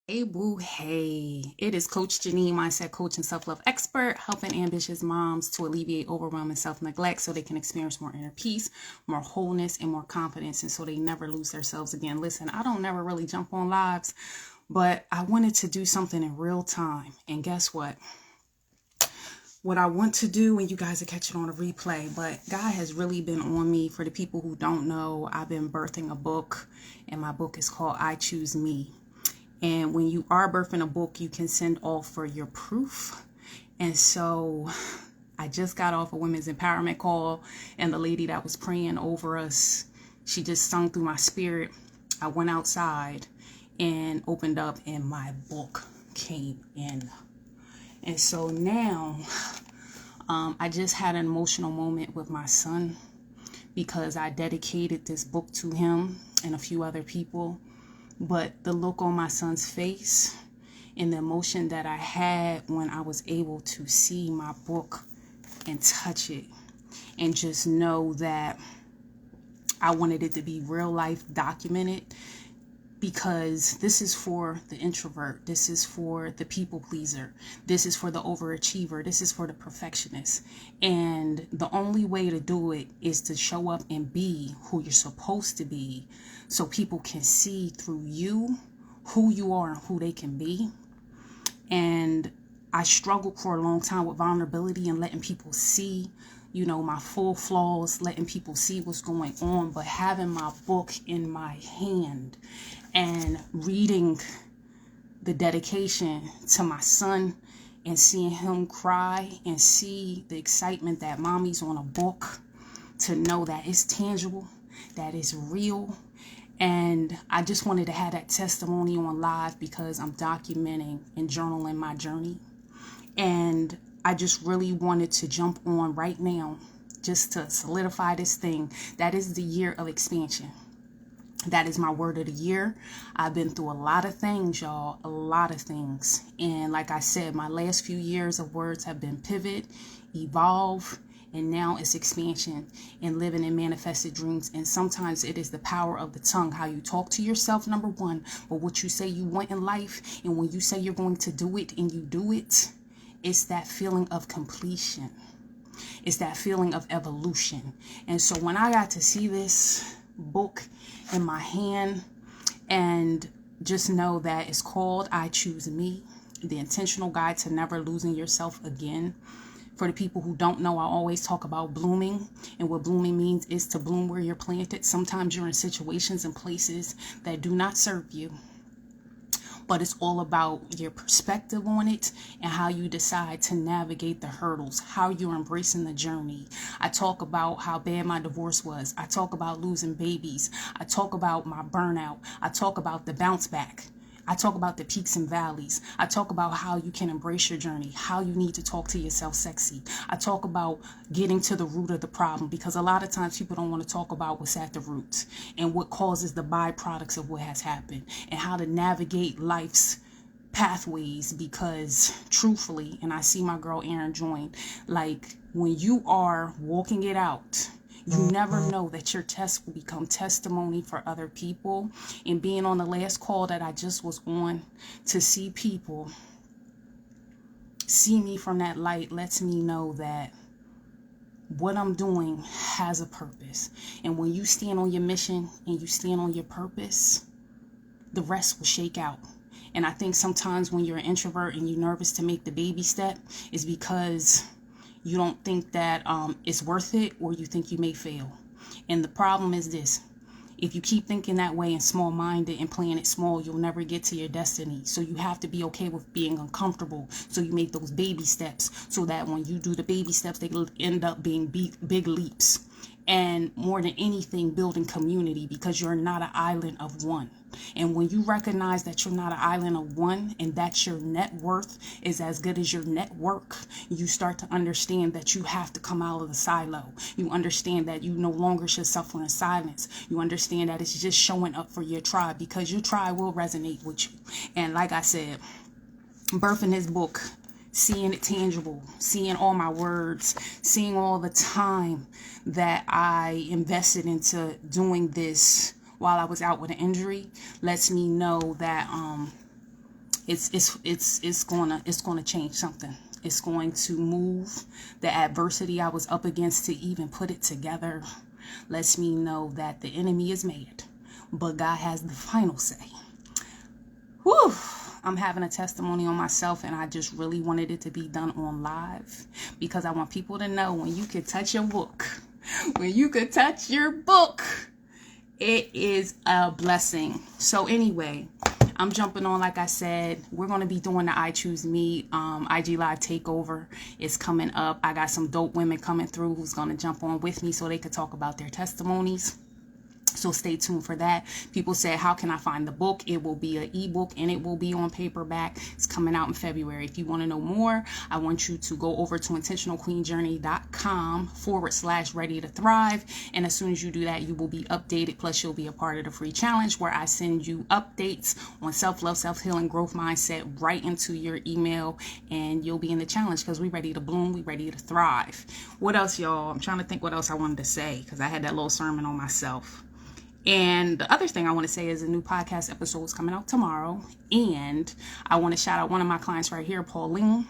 Hey boo, hey. It is Coach Janine, mindset coach and self-love expert, helping ambitious moms to alleviate overwhelm and self-neglect so they can experience more inner peace, more wholeness, and more confidence, and so they never lose themselves again. Listen, I don't never really jump on lives, but I wanted to do something in real time. And guess what? What I want to do, and you guys will catch it on a replay, but God has really been on me. For the people who don't know, I've been birthing a book, and my book is called I Choose Me. And when you are birthing a book, you can send off for your proof. And so I just got off a women's empowerment call, and the lady that was praying over us, she just sung through my spirit. I went outside and opened up, and my book came in. And so now I just had an emotional moment with my son because I dedicated this book to him and a few other people. But the look on my son's face and the emotion that I had when I was able to see my book and touch it and just know that I wanted it to be real life documented, because this is for the introvert, this is for the people pleaser, this is for the overachiever, this is for the perfectionist. And the only way to do it is to show up and be who you're supposed to be, so people can see through you who you are and who they can be. And I struggled for a long time with vulnerability and letting people see, my full flaws, letting people see what's going on. But having my book in my hand and reading the dedication to my son and seeing him cry and see the excitement that mommy's on a book, to know that it's tangible, that it's real. And I just wanted to have that testimony on live because I'm documenting and journaling my journey. And I just really wanted to jump on right now just to solidify this thing. That is the year of expansion. That is my word of the year. I've been through a lot of things, y'all, a lot of things. And like I said, my last few years of words have been pivot, evolve, and now it's expansion and living in manifested dreams. And sometimes it is the power of the tongue, how you talk to yourself, number one, but what you say you want in life. And when you say you're going to do it and you do it, it's that feeling of completion. It's that feeling of evolution. And so when I got to see this book in my hand, and just know that it's called I Choose Me, the intentional guide to never losing yourself again. For the people who don't know, I always talk about blooming, and what blooming means is to bloom where you're planted. Sometimes you're in situations and places that do not serve you, but it's all about your perspective on it and how you decide to navigate the hurdles, how you're embracing the journey. I talk about how bad my divorce was. I talk about losing babies. I talk about my burnout. I talk about the bounce back. I talk about the peaks and valleys. I talk about how you can embrace your journey, how you need to talk to yourself sexy. I talk about getting to the root of the problem, because a lot of times people don't want to talk about what's at the root and what causes the byproducts of what has happened, and how to navigate life's pathways. Because truthfully, and I see my girl Erin join, like when you are walking it out, you never know that your test will become testimony for other people. And being on the last call that I just was on, to see people see me from that light lets me know that what I'm doing has a purpose. And when you stand on your mission and you stand on your purpose, the rest will shake out. And I think sometimes when you're an introvert and you're nervous to make the baby step, is because you don't think that it's worth it, or you think you may fail. And the problem is this: if you keep thinking that way and small-minded and playing it small, you'll never get to your destiny. So you have to be okay with being uncomfortable. So you make those baby steps, so that when you do the baby steps, they end up being big leaps. And more than anything, building community, because you're not an island of one. And when you recognize that you're not an island of one, and that your net worth is as good as your network, you start to understand that you have to come out of the silo. You understand that you no longer should suffer in silence. You understand that it's just showing up for your tribe, because your tribe will resonate with you. And like I said, birthing this book, seeing it tangible, seeing all my words, seeing all the time that I invested into doing this while I was out with an injury, lets me know that it's gonna change something. It's going to move the adversity I was up against to even put it together. Lets me know that the enemy is mad, but God has the final say. Whew. I'm having a testimony on myself, and I just really wanted it to be done on live because I want people to know when you could touch your book, when you could touch your book, it is a blessing. So anyway, I'm jumping on, like I said, we're going to be doing the I Choose Me IG Live takeover. It's coming up. I got some dope women coming through who's going to jump on with me so they could talk about their testimonies. So stay tuned for that. People said, how can I find the book? It will be an ebook and it will be on paperback. It's coming out in February. If you want to know more, I want you to go over to intentionalqueenjourney.com/ready to thrive. And as soon as you do that, you will be updated. Plus, you'll be a part of the free challenge where I send you updates on self-love, self-healing, growth mindset right into your email. And you'll be in the challenge because we're ready to bloom. We're ready to thrive. What else, y'all? I'm trying to think what else I wanted to say because I had that little sermon on myself. And the other thing I want to say is a new podcast episode is coming out tomorrow. And I want to shout out one of my clients right here, Pauline.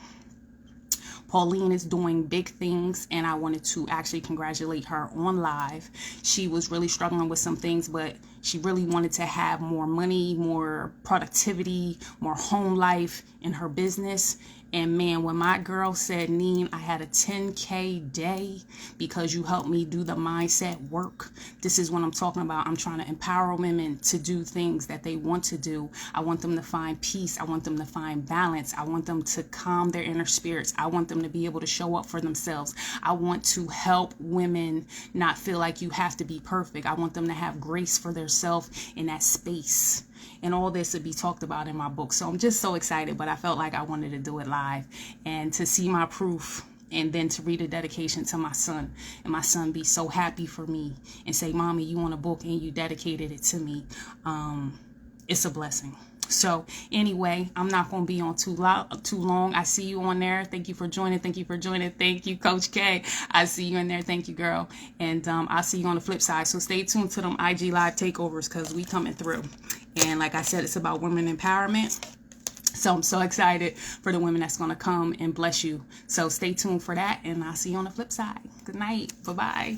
Pauline is doing big things, and I wanted to actually congratulate her on live. She was really struggling with some things, but she really wanted to have more money, more productivity, more home life in her business. And man, when my girl said, Neen, I had a 10K day because you helped me do the mindset work. This is what I'm talking about. I'm trying to empower women to do things that they want to do. I want them to find peace. I want them to find balance. I want them to calm their inner spirits. I want them to be able to show up for themselves. I want to help women not feel like you have to be perfect. I want them to have grace for themselves in that space. And all this would be talked about in my book. So I'm just so excited, but I felt like I wanted to do it live and to see my proof and then to read a dedication to my son and my son be so happy for me and say, Mommy, you want a book and you dedicated it to me. It's a blessing. So anyway, I'm not going to be on too long. I see you on there. Thank you for joining. Thank you for joining. Thank you, Coach K. I see you in there. Thank you, girl. And I'll see you on the flip side. So stay tuned to them IG Live takeovers because we coming through. And like I said, it's about women empowerment. So I'm so excited for the women that's going to come and bless you. So stay tuned for that. And I'll see you on the flip side. Good night. Bye-bye.